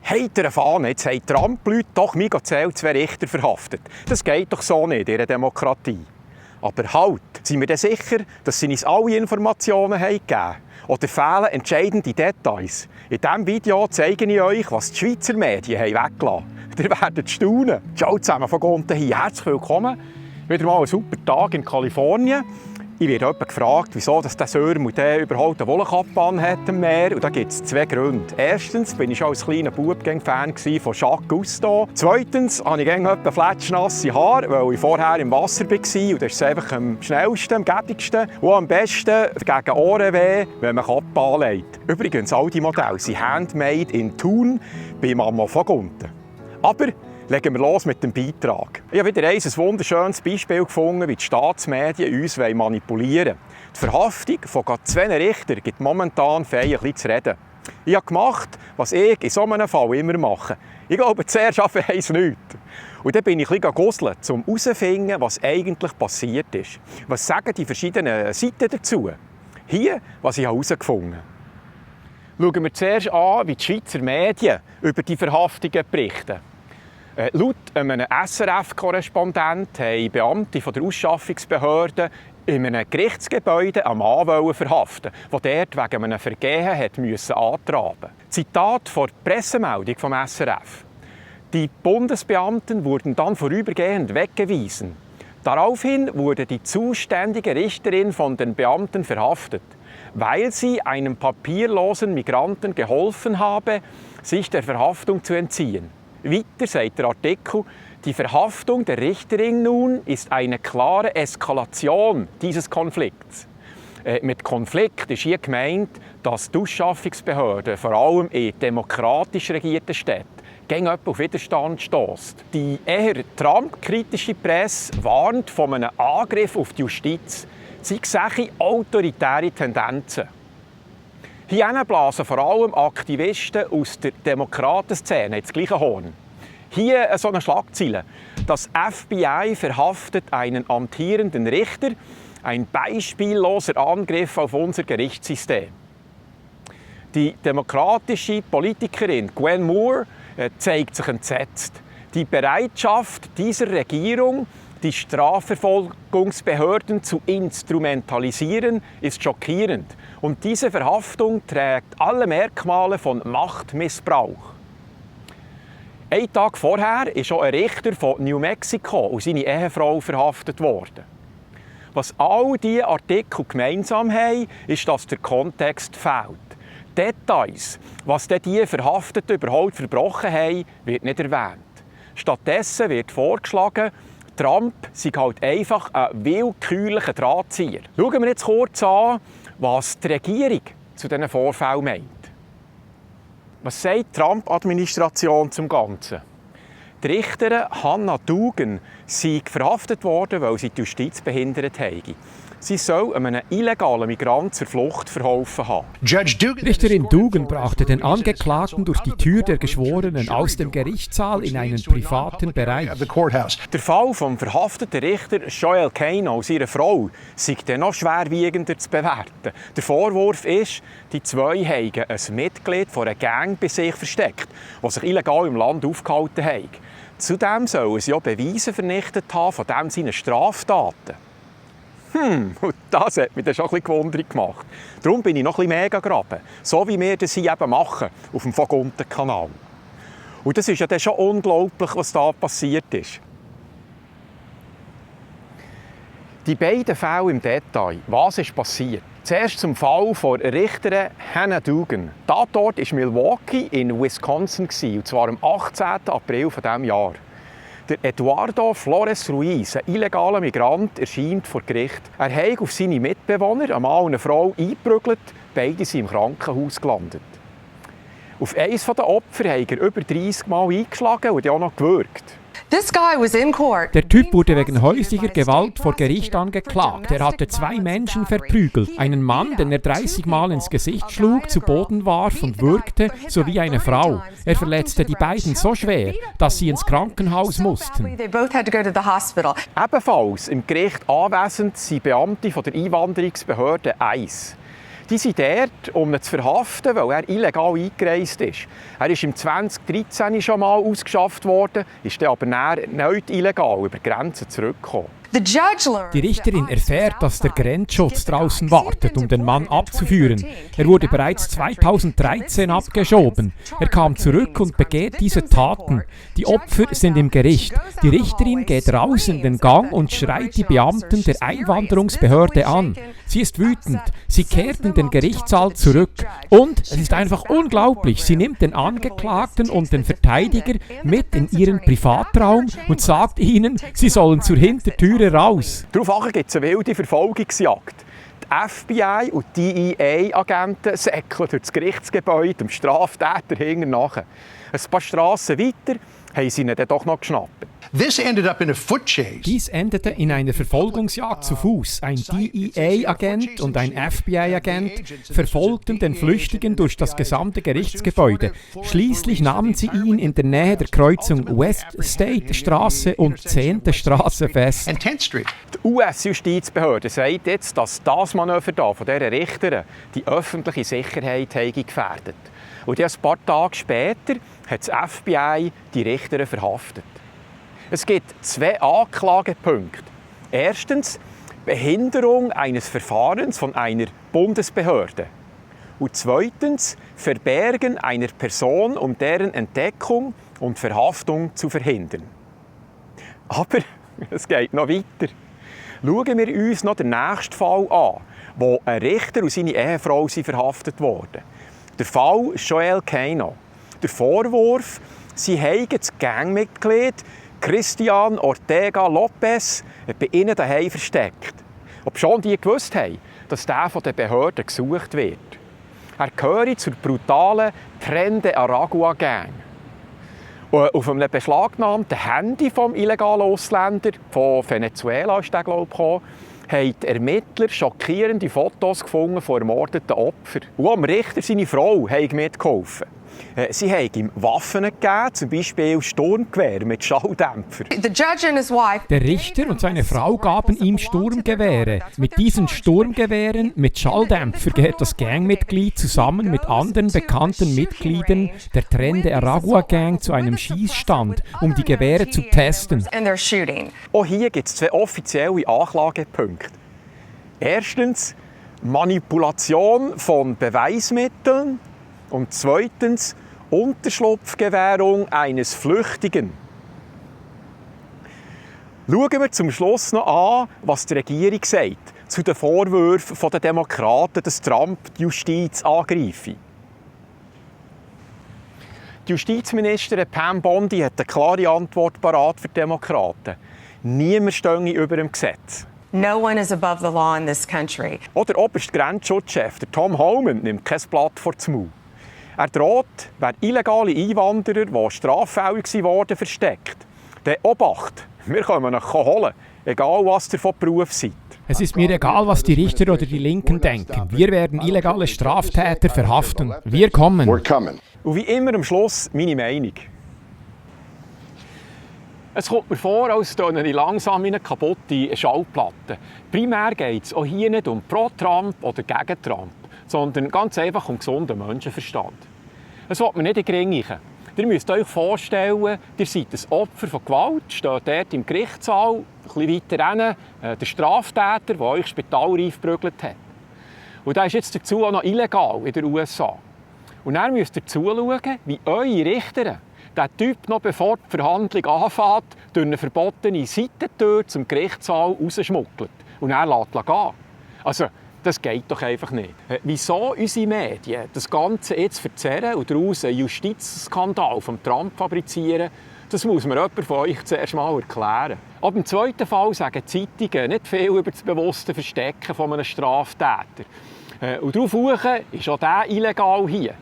Heiter Fahne, jetzt haben Trump-Leute doch Migozell 2 Richter verhaftet. Das geht doch so nicht in einer Demokratie. Aber halt, sind wir denn sicher, dass sie uns alle Informationen gegeben haben? Oder fehlen entscheidende Details? In diesem Video zeige ich euch, was die Schweizer Medien weggelassen haben. Ihr werdet staunen. Ciao zusammen von unten hier. Herzlich willkommen. Wieder mal ein super Tag in Kalifornien. Ich werde jemand gefragt, wieso der Sörmel überhaupt eine Wollenkappe anhat am Meer. Und da gibt es 2 Gründe. Erstens bin ich schon als kleiner Bub Fan von Jacques Cousteau. Zweitens habe ich etwa fletschnasse Haare, weil ich vorher im Wasser war. Und das ist einfach am schnellsten, am gäbigsten und am besten gegen Ohrenweh, wenn man Kappe anlegt. Übrigens, all die Modelle sind handmade in Thun bei Mama von Gunten. Aber legen wir los mit dem Beitrag. Ich habe wieder ein wunderschönes Beispiel gefunden, wie die Staatsmedien uns manipulieren wollen. Die Verhaftung von 2 Richtern gibt momentan fein ein bisschen zu reden. Ich habe gemacht, was ich in so einem Fall immer mache. Ich glaube, zuerst schaffe ich es nicht. Und dann bin ich ein bisschen gegusselt, um herauszufinden, was eigentlich passiert ist. Was sagen die verschiedenen Seiten dazu? Hier, was ich herausgefunden habe. Schauen wir zuerst an, wie die Schweizer Medien über die Verhaftungen berichten. Laut einem SRF-Korrespondent haben Beamte von der Ausschaffungsbehörde in einem Gerichtsgebäude einen Mann verhaften, der dort wegen einem Vergehen antraben musste. Zitat von der Pressemeldung vom SRF. Die Bundesbeamten wurden dann vorübergehend weggewiesen. Daraufhin wurde die zuständige Richterin von den Beamten verhaftet, weil sie einem papierlosen Migranten geholfen habe, sich der Verhaftung zu entziehen. Weiter sagt der Artikel, die Verhaftung der Richterin nun ist eine klare Eskalation dieses Konflikts. Mit Konflikt ist hier gemeint, dass die Ausschaffungsbehörde vor allem in demokratisch regierten Städten gegen auf Widerstand stösst. Die eher Trump-kritische Presse warnt von einem Angriff auf die Justiz. Sie sehe autoritäre Tendenzen. Hier blasen vor allem Aktivisten aus der Demokratenszene ins gleiche Horn. Hier so eine Schlagzeile. Das FBI verhaftet einen amtierenden Richter. Ein beispielloser Angriff auf unser Gerichtssystem. Die demokratische Politikerin Gwen Moore zeigt sich entsetzt. Die Bereitschaft dieser Regierung, die Strafverfolgungsbehörden zu instrumentalisieren, ist schockierend. Und diese Verhaftung trägt alle Merkmale von Machtmissbrauch. Einen Tag vorher ist auch ein Richter von New Mexico und seine Ehefrau verhaftet worden. Was all diese Artikel gemeinsam haben, ist, dass der Kontext fehlt. Details, was die Verhafteten überhaupt verbrochen haben, wird nicht erwähnt. Stattdessen wird vorgeschlagen, Trump sei halt einfach ein willkürlicher Drahtzieher. Schauen wir jetzt kurz an, was die Regierung zu diesen Vorfällen meint. Was sagt die Trump-Administration zum Ganzen? Die Richterin Hannah Duggan sei verhaftet worden, weil sie die Justiz behindert habe. Sie soll einem illegalen Migranten zur Flucht verholfen haben. Richterin Duggan brachte den Angeklagten durch die Tür der Geschworenen aus dem Gerichtssaal in einen privaten Bereich. Der Fall vom verhafteten Richter Joel Kano und seiner Frau sei dann noch schwerwiegender zu bewerten. Der Vorwurf ist, die 2 hätten ein Mitglied von einer Gang bei sich versteckt, das sich illegal im Land aufgehalten hat. Zudem sollen sie auch Beweise vernichtet haben von seinen Straftaten. Und das hat mich dann schon ein bisschen gewundert gemacht. Darum bin ich noch ein bisschen mega graben. So wie wir das hier eben machen, auf dem Von Gunten-Kanal. Und das ist ja dann schon unglaublich, was da passiert ist. Die beiden Fälle im Detail. Was ist passiert? Zuerst zum Fall von Richterin Hannah Duggan. Der Tatort war Milwaukee in Wisconsin, und zwar am 18. April dieses Jahres. Der Eduardo Flores Ruiz, ein illegaler Migrant, erscheint vor Gericht. Er hat auf seine Mitbewohner, einen Mann und eine Frau, eingeprügelt. Beide sind im Krankenhaus gelandet. Auf eines der Opfer hat er über 30 Mal eingeschlagen und auch noch gewürgt. Der Typ wurde wegen häuslicher Gewalt vor Gericht angeklagt. Er hatte 2 Menschen verprügelt. Einen Mann, den er 30 Mal ins Gesicht schlug, zu Boden warf und würgte, sowie eine Frau. Er verletzte die beiden so schwer, dass sie ins Krankenhaus mussten. Ebenfalls im Gericht anwesend sind Beamte von der Einwanderungsbehörde ICE. Die sind dort, um ihn zu verhaften, weil er illegal eingereist ist. Er ist im 2013 schon mal ausgeschafft worden, ist dann aber erneut illegal über die Grenzen zurückgekommen. Die Richterin erfährt, dass der Grenzschutz draußen wartet, um den Mann abzuführen. Er wurde bereits 2013 abgeschoben. Er kam zurück und begeht diese Taten. Die Opfer sind im Gericht. Die Richterin geht raus in den Gang und schreit die Beamten der Einwanderungsbehörde an. Sie ist wütend. Sie kehrt in den Gerichtssaal zurück. Und es ist einfach unglaublich. Sie nimmt den Angeklagten und den Verteidiger mit in ihren Privatraum und sagt ihnen, sie sollen zur Hintertüre raus. Daraufhin gibt es eine wilde Verfolgungsjagd. Die FBI und die DEA-Agenten säckeln durch das Gerichtsgebäude dem Straftäter hinterher nach. Ein paar Strassen weiter haben sie ihn dann doch noch geschnappt. Dies endete in einer Verfolgungsjagd zu Fuß. Ein DEA-Agent und ein FBI-Agent verfolgten den Flüchtigen durch das gesamte Gerichtsgebäude. Schließlich nahmen sie ihn in der Nähe der Kreuzung West State Straße und 10. Straße fest. Die US-Justizbehörde sagt jetzt, dass das Manöver hier von dieser Richterin die öffentliche Sicherheit gefährdet. Und ein paar Tage später hat das FBI die Richterin verhaftet. Es gibt 2 Anklagepunkte. Erstens Behinderung eines Verfahrens von einer Bundesbehörde. Und zweitens Verbergen einer Person, um deren Entdeckung und Verhaftung zu verhindern. Aber es geht noch weiter. Schauen wir uns noch den nächsten Fall an, wo ein Richter und seine Ehefrau sind verhaftet wurden. Der Fall Joel Kano. Der Vorwurf, sie haben das Gangmitglied Christian Ortega Lopez bei ihnen daheim versteckt. Obschon die gewusst haben, dass der von den Behörden gesucht wird. Er gehört zur brutalen Tren de Aragua Gang. Auf einem beschlagnahmten Handy vom illegalen Ausländer, von Venezuela ist der, glaube ich, gekommen, haben die Ermittler schockierende Fotos gefunden von ermordeten Opfern. Und auch dem Richter seine Frau haben mitgeholfen. Sie haben ihm Waffen gegeben, zum Beispiel Sturmgewehr mit Schalldämpfer. Der Richter und seine Frau gaben ihm Sturmgewehre. Mit diesen Sturmgewehren mit Schalldämpfer geht das Gangmitglied zusammen mit anderen bekannten Mitgliedern der Tren de Aragua Gang zu einem Schießstand, um die Gewehre zu testen. Auch hier gibt es 2 offizielle Anklagepunkte. Erstens Manipulation von Beweismitteln. Und zweitens Unterschlupfgewährung eines Flüchtigen. Schauen wir zum Schluss noch an, was die Regierung sagt zu den Vorwürfen der Demokraten, dass Trump die Justiz angreife. Die Justizministerin Pam Bondi hat eine klare Antwort parat für die Demokraten. Niemand stehe über dem Gesetz. No one is above the law in this country. Der oberste Grenzschutzchef, der Tom Homan, nimmt kein Blatt vor den Mund. Er droht, wer illegale Einwanderer, die straffällig wurden, versteckt. Der Obacht, wir können euch holen, egal was ihr von Beruf seid. Es ist mir egal, was die Richter oder die Linken denken. Wir werden illegale Straftäter verhaften. Wir kommen. Und wie immer am Schluss meine Meinung. Es kommt mir vor, als töne ich langsam in eine kaputte Schallplatte. Primär geht es auch hier nicht um Pro-Trump oder gegen Trump, sondern ganz einfach um gesunden Menschenverstand. Es will mir nicht in den Ring reichen. Ihr müsst euch vorstellen, ihr seid ein Opfer von Gewalt, steht dort im Gerichtssaal, ein bisschen weiter hinten, der Straftäter, der euch spitalreif geprügelt hat. Und der ist jetzt dazu auch noch illegal in den USA. Und dann müsst ihr zuschauen, wie eure Richter den Typ noch bevor die Verhandlung anfängt, durch eine verbotene Seitentür zum Gerichtssaal rausschmuggelt und dann lässt gehen. Also, das geht doch einfach nicht. Wieso unsere Medien das Ganze jetzt verzerren und daraus einen Justizskandal von Trump fabrizieren, das muss mir jemand von euch zuerst mal erklären. Aber im zweiten Fall sagen die Zeitungen nicht viel über das bewusste Verstecken von einem Straftäter. Und darauf ist auch der illegal hier.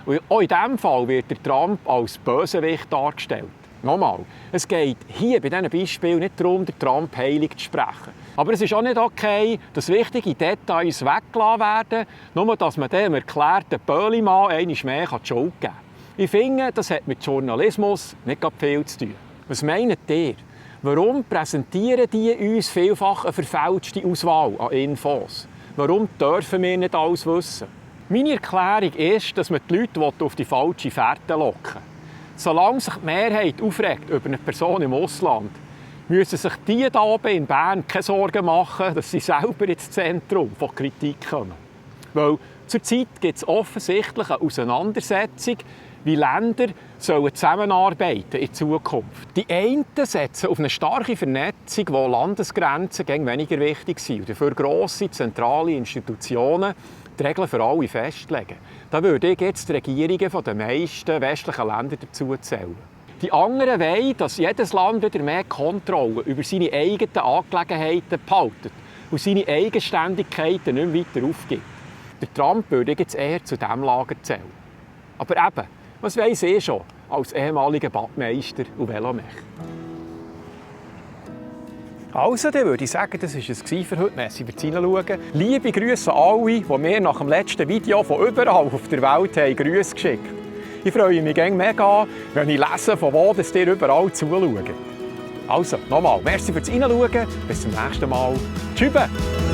Und auch in diesem Fall wird der Trump als Bösewicht dargestellt. Nochmal, es geht hier bei diesen Beispielen nicht darum, den Trump heilig zu sprechen. Aber es ist auch nicht okay, dass wichtige Details weggelassen werden, nur dass man dem erklärten Böhlimann einmal mehr die Schuld geben kann. Ich finde, das hat mit Journalismus nicht viel zu tun. Was meint ihr? Warum präsentieren die uns vielfach eine verfälschte Auswahl an Infos? Warum dürfen wir nicht alles wissen? Meine Erklärung ist, dass man die Leute auf die falsche Fährte locken will. Solange sich die Mehrheit aufregt über eine Person im Ausland, müssen sich die hier oben in Bern keine Sorgen machen, dass sie selber ins Zentrum von Kritik kommen. Weil zurzeit gibt es offensichtlich eine Auseinandersetzung, wie Länder zusammenarbeiten in Zukunft. Die einen setzen auf eine starke Vernetzung, wo Landesgrenzen weniger wichtig sind und dafür grosse, zentrale Institutionen die Regeln für alle festlegen. Da würde ich jetzt die Regierungen der meisten westlichen Länder dazu zählen. Die anderen wollen, dass jedes Land wieder mehr Kontrolle über seine eigenen Angelegenheiten behaltet und seine Eigenständigkeiten nicht mehr weiter aufgibt. Der Trump würde ich jetzt eher zu diesem Lager zählen. Aber eben, was weiss ich schon als ehemaliger Badmeister und Velomech? Also, dann würde ich sagen, das war es für heute. Merci fürs Hineinschauen. Liebe Grüße an alle, die mir nach dem letzten Video von überall auf der Welt haben Grüße geschickt haben. Ich freue mich mega, wenn ich lese, von wo ihr überall zuschaut. Also, nochmal, merci fürs Hineinschauen. Bis zum nächsten Mal. Tschüss!